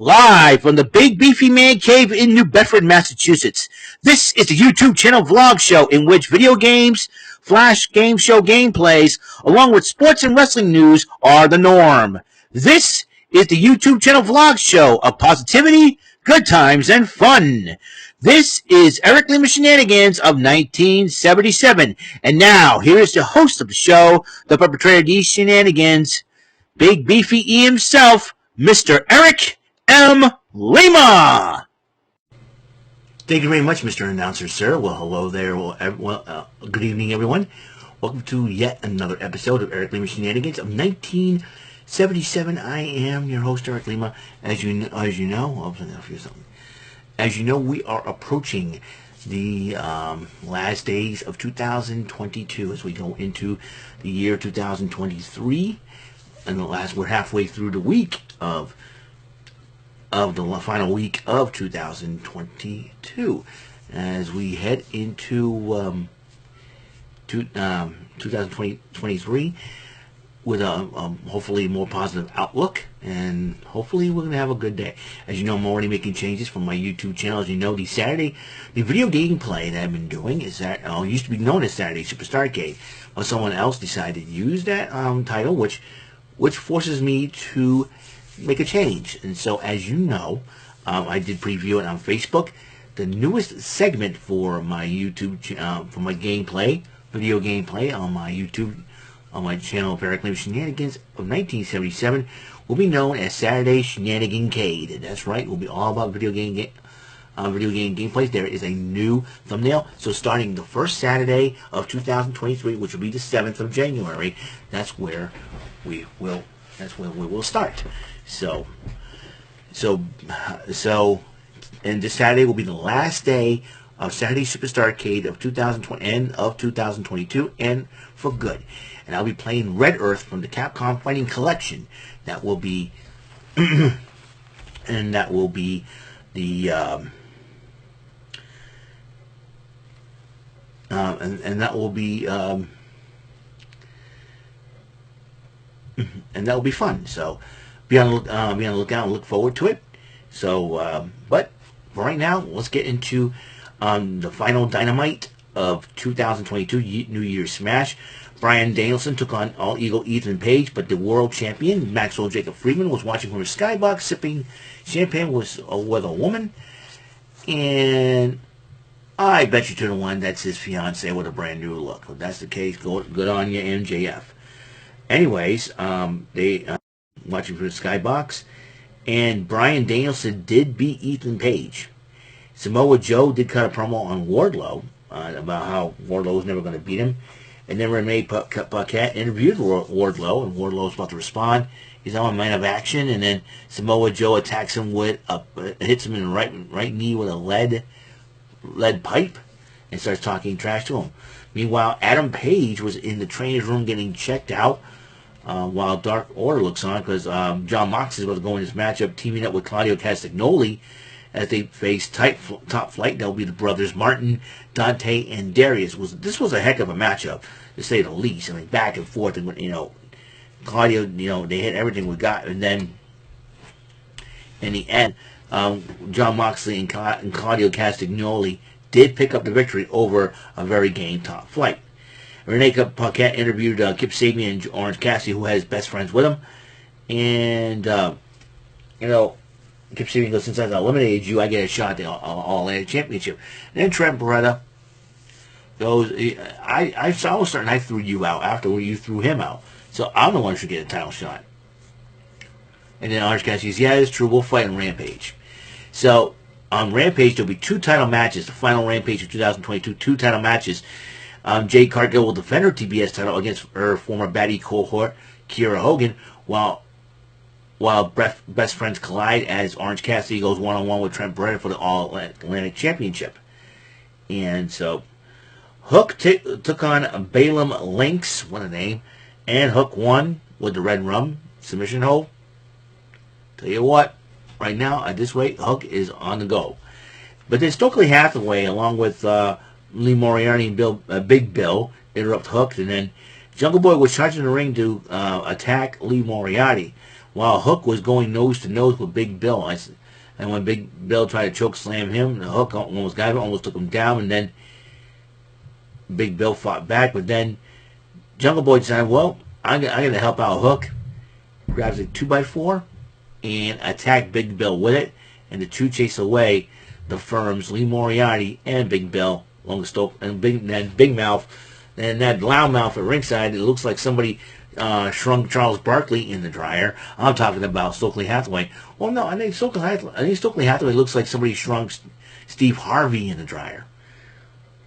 Live from the Big Beefy Man Cave in New Bedford, Massachusetts. This is the YouTube channel vlog show in which video games, flash game show gameplays, along with sports and wrestling news are the norm. This is the YouTube channel vlog show of positivity, good times, and fun. This is Eric Lima Shenanigans of 1977. And now, here's the host of the show, the perpetrator of these shenanigans, Big Beefy E himself, Mr. Eric M. Lima. Thank you very much, Mr. Announcer, sir. Well, hello there. Good evening, everyone. Welcome to yet another episode of Eric Lima Shenanigans of 1977. I am your host, Eric Lima. As you know, we are approaching the last days of 2022 as we go into the year 2023, and we're halfway through the week of the final week of 2022 as we head into 2023 with a hopefully more positive outlook, and hopefully we're going to have a good day. As you know, I'm already making changes from my YouTube channel. As you know, the video gameplay that I've been doing is that used to be known as Saturday Superstar Arcade. Well, someone else decided to use that title, which forces me to make a change. And so, as you know, I did preview it on Facebook. The newest segment for my YouTube, for my video gameplay on my YouTube, on my channel of Eric Lima Shenanigans of 1977, will be known as Saturday Shenanigancade. That's right, it will be all about video game gameplays. There is a new thumbnail. So starting the first Saturday of 2023, which will be the 7th of January, that's where we will start. So, and this Saturday will be the last day of Saturday Superstar Arcade of 2020 and of 2022, and for good. And I'll be playing Red Earth from the Capcom Fighting Collection. That will be, and that will be the, and that will be, and that will be fun. So be on the lookout and look forward to it. So, but for right now, let's get into the final Dynamite of 2022 New Year's Smash. Bryan Danielson took on All Eagle Ethan Page, but the world champion Maxwell Jacob Friedman was watching from his skybox, sipping champagne with a woman, and I bet you 2-1 that's his fiance with a brand new look. If that's the case, good on you, MJF. Anyways, they watching from the skybox, and Bryan Danielson did beat Ethan Page. Samoa Joe did cut a promo on Wardlow about how Wardlow was never going to beat him. And then Renee Paquette interviewed Wardlow, and Wardlow's about to respond. He's on a man of action, and then Samoa Joe attacks him hits him in the right knee with a lead pipe, and starts talking trash to him. Meanwhile, Adam Page was in the trainer's room getting checked out while Dark Order looks on, because John Moxley is about to go in this matchup, teaming up with Claudio Castagnoli as they face Top Flight. That'll be the brothers Martin, Dante, and Darius. This was a heck of a matchup, to say the least. I mean, back and forth, and Claudio, they hit everything we got, and then in the end, John Moxley and Claudio Castagnoli did pick up the victory over a very game Top Flight. Renee Paquette interviewed Kip Sabian and Orange Cassidy, who has best friends with him, and Kip Sabian goes, "Since I eliminated you, I get a shot at the All-Atlantic Championship." And then Trent Beretta goes, I was certain I threw you out after you threw him out, so I'm the one who should get a title shot. And then Orange Cassidy says, "Yeah, it's true, we'll fight on Rampage." So on Rampage, there'll be 2 title matches, the final Rampage of 2022, 2 title matches. Jade Cargill will defend her TBS title against her former baddie cohort, Kiera Hogan, while best friends collide as Orange Cassidy goes one-on-one with Trent Beretta for the All-Atlantic Championship. And so Hook took on Balaam Lynx, what a name, and Hook won with the Red Rum submission hold. Tell you what, right now, at this rate, Hook is on the go. But then Stokely Hathaway, along with Lee Moriarty and Big Bill, interrupt Hook, and then Jungle Boy was charging the ring to attack Lee Moriarty, while Hook was going nose to nose with Big Bill. And when Big Bill tried to choke slam him, the Hook almost got him, almost took him down, and then Big Bill fought back. But then Jungle Boy decided, well, I'm going to help out Hook. Grabs a 2x4 and attacked Big Bill with it. And the two chase away the firms, Lee Moriarty and Big Bill, along with and Big Mouth. And that loudmouth at ringside, it looks like somebody shrunk Charles Barkley in the dryer. I'm talking about Stokely Hathaway. Well, no, I think Stokely Hathaway looks like somebody shrunk Steve Harvey in the dryer.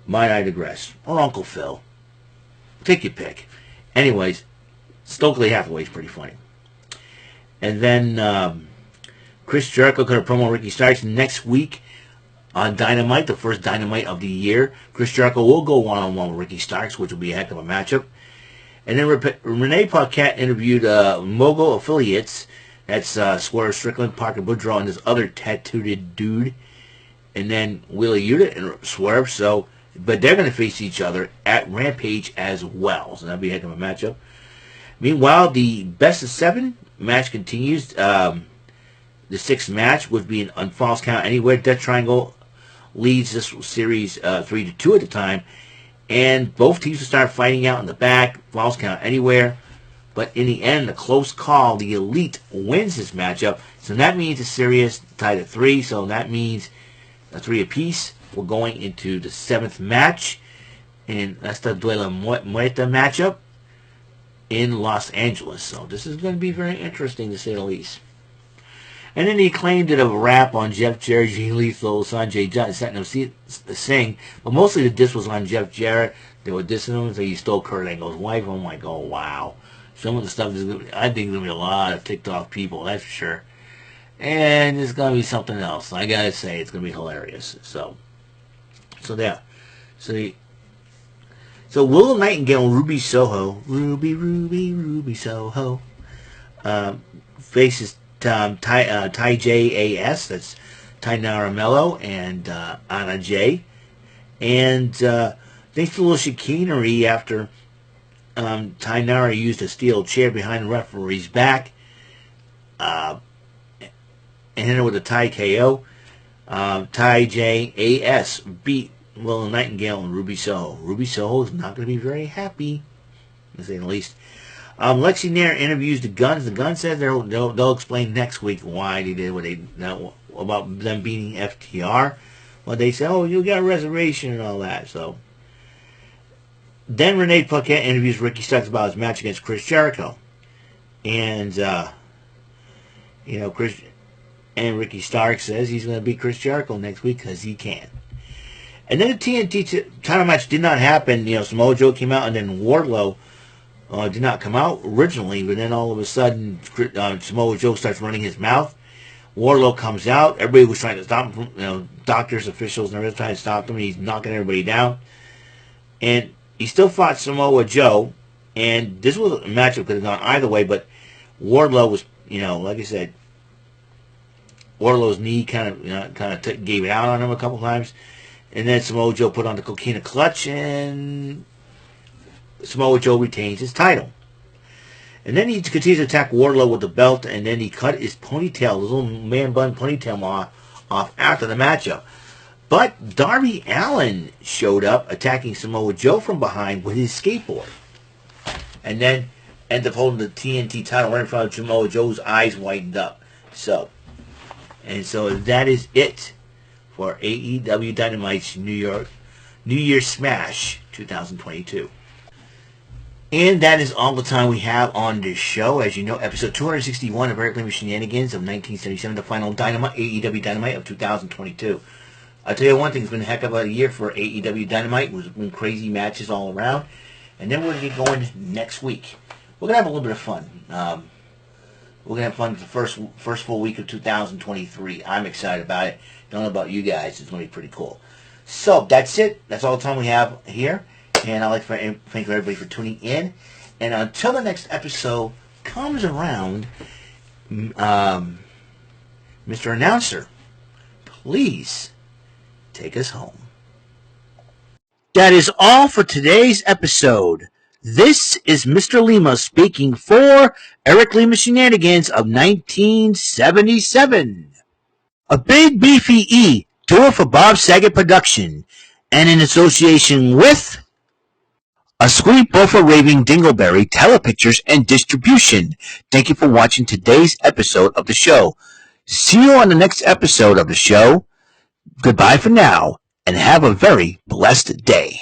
Might I digress? Or Uncle Phil. Take your pick. Anyways, Stokely Hathaway's pretty funny. And then Chris Jericho cut a promo on Ricky Starks next week on Dynamite, the first Dynamite of the year. Chris Jericho will go one-on-one with Ricky Starks, which will be a heck of a matchup. And then Renee Paquette interviewed Mogul affiliates. That's Swerve Strickland, Parker Boudreaux, and this other tattooed dude. And then Wheeler Yuta and Swerve. But they're going to face each other at Rampage as well. So that'll be a heck of a matchup. Meanwhile, the best of 7 match continues. The 6th match would be on Falls Count Anywhere. Death Triangle leads this series 3-2 at the time. And both teams will start fighting out in the back. Falls Count Anywhere. But in the end, a close call. The Elite wins this matchup. So that means the series tied at 3. So that means a 3 apiece. We're going into the 7th match. And that's the Duelo Muerta matchup in Los Angeles. So this is going to be very interesting, to say the least. And then he claimed it a rap on Jeff Jarrett, Gene Lethal, Sanjay Dutt, Satnam Singh. But mostly the diss was on Jeff Jarrett. They were dissing him, so he stole Kurt Angle's wife. I'm like, oh, wow. Some of the stuff, I think there's going to be a lot of ticked off people, that's for sure. And it's going to be something else. I got to say, it's going to be hilarious. So there. So Willow Nightingale and Ruby Soho, Ruby Soho, faces Ty J.A.S., that's Ty Naramello and Anna J. And thanks to a little chicanery after Ty Nara used a steel chair behind the referee's back and hit her with a Ty KO, Ty J.A.S. beat Willow Nightingale and Ruby Soho. Ruby Soho is not going to be very happy, to say the least. Lexi Nair interviews the Guns. The Guns says they'll explain next week why they did what they about them beating FTR. Well, they say, oh, you got a reservation and all that. So then Renee Paquette interviews Ricky Starks about his match against Chris Jericho, and Chris and Ricky Starks says he's going to beat Chris Jericho next week because he can. And then the TNT title match did not happen. Samoa Joe came out, and then Wardlow did not come out originally, but then all of a sudden Samoa Joe starts running his mouth. Wardlow comes out. Everybody was trying to stop him. Doctors, officials, and everybody's trying to stop him. He's knocking everybody down. And he still fought Samoa Joe. And this was a matchup that could have gone either way, but Wardlow was, like I said, Wardlow's knee kind of gave it out on him a couple times. And then Samoa Joe put on the Coquina Clutch, and Samoa Joe retains his title. And then he continues to attack Wardlow with the belt, and then he cut his ponytail, his little man bun ponytail off after the matchup. But Darby Allin showed up, attacking Samoa Joe from behind with his skateboard. And then ended up holding the TNT title right in front of Samoa Joe's eyes widened up. So that is it for AEW Dynamite's New Year Smash 2022. And that is all the time we have on this show. As you know, episode 261 of Eric Lima Shenanigans of 1977, the final AEW Dynamite of 2022. I'll tell you one thing, it's been a heck of a year for AEW Dynamite. It was been crazy matches all around. And then we're going to get going next week. We're going to have a little bit of fun. We're going to have fun for the first full week of 2023. I'm excited about it. Don't know about you guys. It's going to be pretty cool. So, that's it. That's all the time we have here. And I'd like to thank everybody for tuning in. And until the next episode comes around, Mr. Announcer, please take us home. That is all for today's episode. This is Mr. Lima speaking for Eric Lima Shenanigans of 1977. A Big Beefy E, tour for Bob Saget production, and in association with A Sweet Buffer Raving Dingleberry Telepictures and Distribution. Thank you for watching today's episode of the show. See you on the next episode of the show. Goodbye for now, and have a very blessed day.